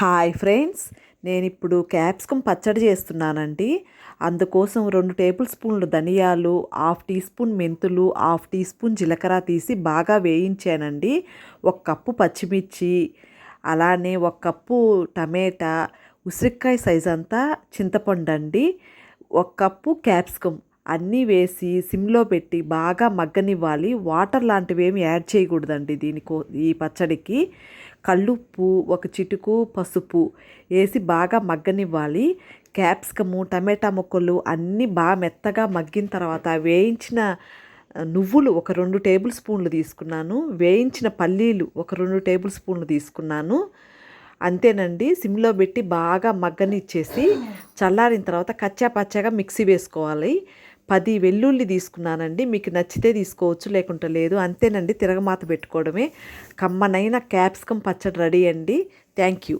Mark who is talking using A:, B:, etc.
A: Hi friends, నేను ఇప్పుడు capsicum పచ్చడి చేస్తున్నానండి. అందుకోసం 2 టేబుల్ స్పూన్లు ధనియాలు, హాఫ్ టీ స్పూన్ మెంతులు, హాఫ్ టీ స్పూన్ జీలకర్ర తీసి బాగా వేయించానండి. 1 కప్పు పచ్చిమిర్చి, అలానే 1 కప్పు టమేటా, ఉసిరికాయ సైజ్ అంతా చింతపండు అండి, 1 కప్పు క్యాప్సికమ్ అన్నీ వేసి సిమ్లో పెట్టి బాగా మగ్గనివ్వాలి. వాటర్ లాంటివి ఏమి యాడ్ చేయకూడదండి ఈ పచ్చడికి. కల్లుప్పు, 1 చిటుకు పసుపు వేసి బాగా మగ్గనివ్వాలి. క్యాప్సికము, టమాటా ముక్కలు అన్నీ బాగా మెత్తగా మగ్గిన తర్వాత వేయించిన నువ్వులు ఒక 2 టేబుల్ స్పూన్లు తీసుకున్నాను. వేయించిన పల్లీలు ఒక 2 టేబుల్ స్పూన్లు తీసుకున్నాను. అంతేనండి. సిమ్లో పెట్టి బాగా మగ్గనిచ్చేసి చల్లారిన తర్వాత కచ్చా పచ్చాగా మిక్సీ వేసుకోవాలి. 10 వెల్లుల్లి తీసుకున్నానండి. మీకు నచ్చితే తీసుకోవచ్చు, లేకుంటే లేదు. అంతేనండి, తిరగమాత పెట్టుకోవడమే. కమ్మనైన క్యాప్సికమ్ పచ్చడి రెడీ అండి. Thank you.